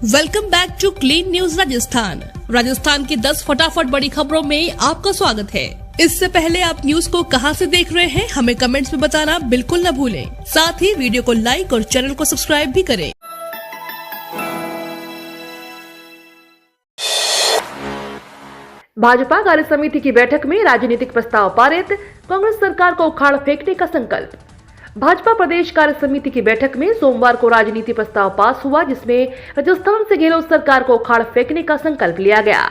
Welcome back to clean news Rajasthan की 10 फटाफट बड़ी खबरों में आपका स्वागत है। इससे पहले आप न्यूज को कहां से देख रहे हैं हमें कमेंट्स में बताना बिल्कुल न भूलें। साथ ही वीडियो को लाइक और चैनल को सब्सक्राइब भी करें। भाजपा कार्य समिति की बैठक में राजनीतिक प्रस्ताव पारित, कांग्रेस सरकार को उखाड़ फेंकने का संकल्प। भाजपा प्रदेश कार्य समिति की बैठक में सोमवार को राजनीति प्रस्ताव पास हुआ, जिसमें राजस्थान से गहलोत सरकार को उखाड़ फेंकने का संकल्प लिया गया।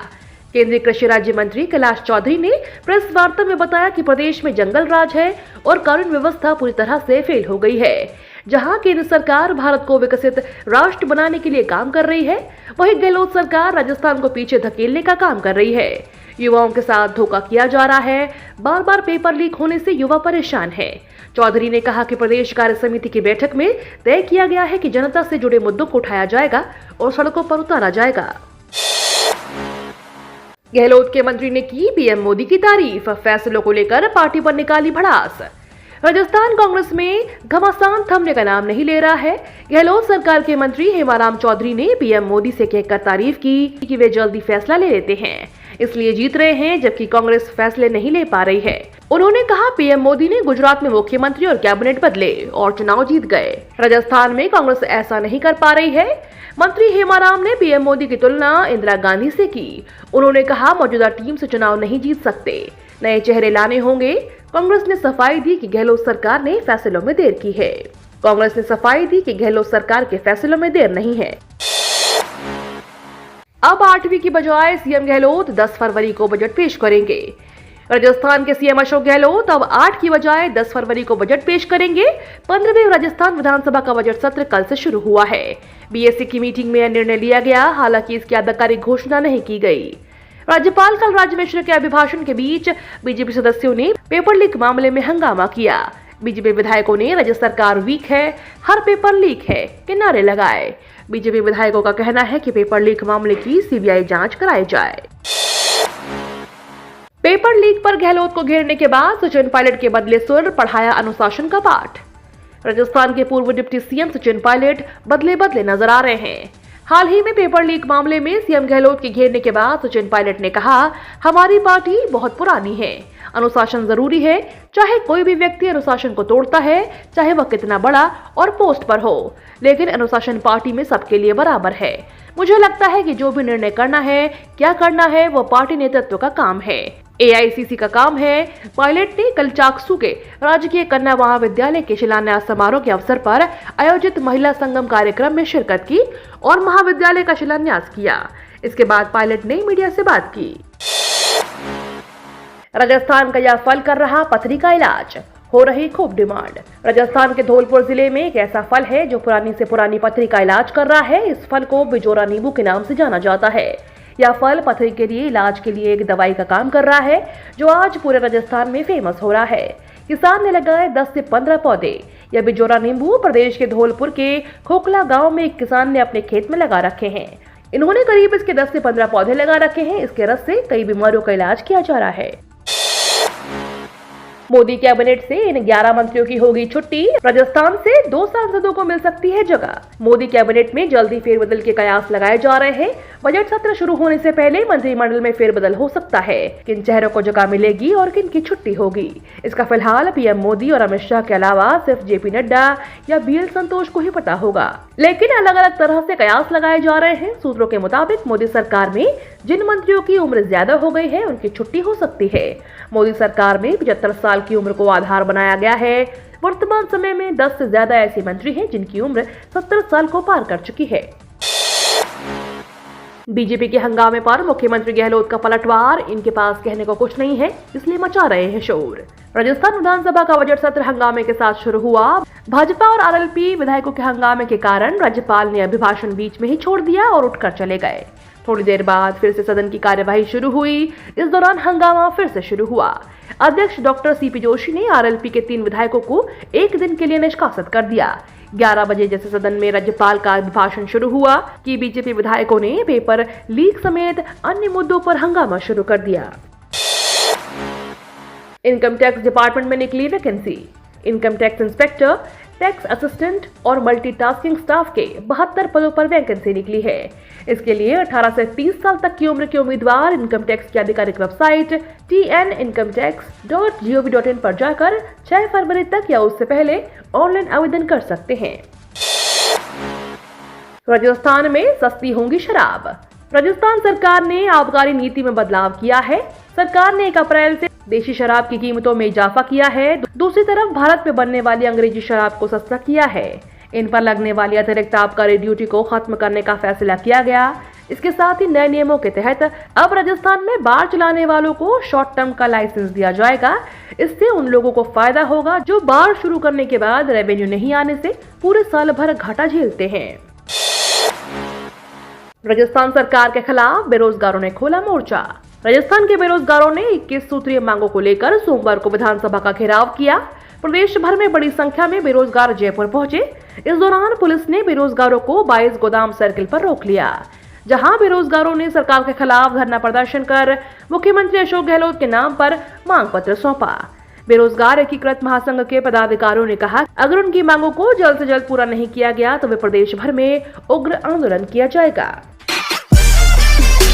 केंद्रीय कृषि राज्य मंत्री कैलाश चौधरी ने प्रेस वार्ता में बताया कि प्रदेश में जंगल राज है और कानून व्यवस्था पूरी तरह से फेल हो गई है। जहां केंद्र सरकार भारत को विकसित राष्ट्र बनाने के लिए काम कर रही है, वहीं गहलोत सरकार राजस्थान को पीछे धकेलने का काम कर रही है। युवाओं के साथ धोखा किया जा रहा है। बार बार पेपर लीक होने से युवा परेशान है। चौधरी ने कहा कि प्रदेश कार्य समिति की बैठक में तय किया गया है कि जनता से जुड़े मुद्दों को उठाया जाएगा और सड़कों पर उतारा जाएगा। गहलोत के मंत्री ने की पीएम मोदी की तारीफ, फैसलों को लेकर पार्टी पर निकाली भड़ास। राजस्थान कांग्रेस में घमासान थमने का नाम नहीं ले रहा है। गहलोत सरकार के मंत्री हेमाराम चौधरी ने पीएम मोदी से कहकर तारीफ की कि वे जल्दी फैसला ले लेते हैं, इसलिए जीत रहे हैं, जबकि कांग्रेस फैसले नहीं ले पा रही है। उन्होंने कहा पीएम मोदी ने गुजरात में मुख्यमंत्री और कैबिनेट बदले और चुनाव जीत गए। राजस्थान में कांग्रेस ऐसा नहीं कर पा रही है। मंत्री हेमाराम ने पीएम मोदी की तुलना इंदिरा गांधी से की। उन्होंने कहा मौजूदा टीम से चुनाव नहीं जीत सकते, नए चेहरे लाने होंगे। कांग्रेस ने सफाई दी कि गहलोत सरकार ने फैसलों में देर की है। कांग्रेस ने सफाई दी कि गहलोत सरकार के फैसलों में देर नहीं है। अब 8वीं की बजाय सीएम गहलोत 10 फरवरी को बजट पेश करेंगे। राजस्थान के सीएम अशोक गहलोत अब 8 की बजाय 10 फरवरी को बजट पेश करेंगे। 15वें राजस्थान विधानसभा का बजट सत्र कल से शुरू हुआ है। बीएससी की मीटिंग में यह निर्णय लिया गया, हालांकि इसकी आधिकारिक घोषणा नहीं की गई। राज्यपाल कलराज मिश्र के अभिभाषण के बीच बीजेपी सदस्यों ने पेपर लीक मामले में हंगामा किया। बीजेपी विधायकों ने राज्य सरकार वीक है, हर पेपर लीक है के नारे लगाए। बीजेपी विधायकों का कहना है कि पेपर लीक मामले की सीबीआई जांच कराई जाए। पेपर लीक पर गहलोत को घेरने के बाद सचिन पायलट के बदले सुर, पढ़ाया अनुशासन का पाठ। राजस्थान के पूर्व डिप्टी सीएम सचिन पायलट बदले नजर आ रहे हैं। हाल ही में पेपर लीक मामले में सीएम गहलोत के घेरने के बाद सचिन पायलट ने कहा, हमारी पार्टी बहुत पुरानी है, अनुशासन जरूरी है। चाहे कोई भी व्यक्ति अनुशासन को तोड़ता है, चाहे वह कितना बड़ा और पोस्ट पर हो, लेकिन अनुशासन पार्टी में सबके लिए बराबर है। मुझे लगता है कि जो भी निर्णय करना है, क्या करना है, वह पार्टी नेतृत्व का काम है, एआईसीसी का काम है। पायलट ने कल चाकसू के राजकीय कन्या महाविद्यालय के शिलान्यास समारोह के अवसर पर आयोजित महिला संगम कार्यक्रम में शिरकत की और महाविद्यालय का शिलान्यास किया। इसके बाद पायलट ने मीडिया से बात की। राजस्थान का यह फल कर रहा पथरी का इलाज, हो रही खूब डिमांड। राजस्थान के धौलपुर जिले में एक ऐसा फल है जो पुरानी से पुरानी पथरी का इलाज कर रहा है। इस फल को बिजोरा नींबू के नाम से जाना जाता है। यह फल पथरी के लिए इलाज के लिए एक दवाई का काम कर रहा है, जो आज पूरे राजस्थान में फेमस हो रहा है। किसान ने लगाए 10 से 15 पौधे। यह बिजोरा नींबू प्रदेश के धौलपुर के खोखला गांव में एक किसान ने अपने खेत में लगा रखे हैं। इन्होंने करीब इसके 10 से 15 पौधे लगा रखे हैं। इसके रस से कई बीमारियों का इलाज किया जा रहा है। मोदी कैबिनेट से इन 11 मंत्रियों की होगी छुट्टी। राजस्थान से 2 सांसदों को मिल सकती है जगह। मोदी कैबिनेट में जल्दी फेरबदल के कयास लगाए जा रहे हैं। बजट सत्र शुरू होने से पहले मंत्रिमंडल में फेरबदल हो सकता है। किन चेहरों को जगह मिलेगी और किन की छुट्टी होगी, इसका फिलहाल पीएम मोदी और अमित शाह के अलावा सिर्फ जेपी नड्डा या बीएल संतोष को ही पता होगा। लेकिन अलग अलग तरह से कयास लगाए जा रहे हैं। सूत्रों के मुताबिक मोदी सरकार में जिन मंत्रियों की उम्र ज्यादा हो गई है, उनकी छुट्टी हो सकती है। मोदी सरकार में 75 साल की उम्र को आधार बनाया गया है। वर्तमान समय में 10 से ज्यादा ऐसे मंत्री हैं जिनकी उम्र 70 साल को पार कर चुकी है। बीजेपी के हंगामे पर मुख्यमंत्री गहलोत का पलटवार, इनके पास कहने को कुछ नहीं है, इसलिए मचा रहे हैं शोर। राजस्थान विधानसभा का बजट सत्र हंगामे के साथ शुरू हुआ। भाजपा और आरएलपी विधायकों के हंगामे के कारण राज्यपाल ने अभिभाषण बीच में ही छोड़ दिया और उठकर चले गए। थोड़ी देर बाद फिर से सदन की कार्यवाही शुरू हुई। इस दौरान हंगामा फिर से शुरू हुआ। अध्यक्ष डॉक्टर सीपी जोशी ने आरएलपी के 3 विधायकों को एक दिन के लिए निष्कासित कर दिया। 11 बजे जैसे सदन में राज्यपाल का अभिभाषण शुरू हुआ कि बीजेपी विधायकों ने पेपर लीक समेत अन्य मुद्दों पर हंगामा शुरू कर दिया। इनकम टैक्स डिपार्टमेंट में निकली vacancy. Income tax inspector, tax assistant और मल्टीटास्किंग स्टाफ के 72 पदों पर वैकेंसी निकली है। इसके लिए 18 से 30 साल तक की उम्र के उम्मीदवार इनकम टैक्स की आधिकारिक वेबसाइट tnincometax.gov.in पर जाकर 6 फरवरी तक या उससे पहले ऑनलाइन आवेदन कर सकते हैं। राजस्थान में सस्ती होंगी शराब। राजस्थान सरकार ने आबकारी नीति में बदलाव किया है। सरकार ने 1 अप्रैल से देशी शराब की कीमतों में इजाफा किया है। दूसरी तरफ भारत में बनने वाली अंग्रेजी शराब को सस्ता किया है। इन पर लगने वाली अतिरिक्त आबकारी ड्यूटी को खत्म करने का फैसला किया गया। इसके साथ ही नए नियमों के तहत अब राजस्थान में बार चलाने वालों को शॉर्ट टर्म का लाइसेंस दिया जाएगा। इससे उन लोगों को फायदा होगा जो बार शुरू करने के बाद रेवेन्यू नहीं आने से पूरे साल भर घाटा झेलते हैं। राजस्थान सरकार के खिलाफ बेरोजगारों ने खोला मोर्चा। राजस्थान के बेरोजगारों ने 21 सूत्रीय मांगों को लेकर सोमवार को विधानसभा का घेराव किया। प्रदेश भर में बड़ी संख्या में बेरोजगार जयपुर पहुंचे। इस दौरान पुलिस ने बेरोजगारों को 22 गोदाम सर्किल पर रोक लिया, जहां बेरोजगारों ने सरकार के खिलाफ धरना प्रदर्शन कर मुख्यमंत्री अशोक गहलोत के नाम पर मांग पत्र सौंपा। बेरोजगार एकीकृत महासंघ के पदाधिकारियों ने कहा, अगर उनकी मांगों को जल्द से जल्द पूरा नहीं किया गया तो वे प्रदेश भर में उग्र आंदोलन किया जाएगा।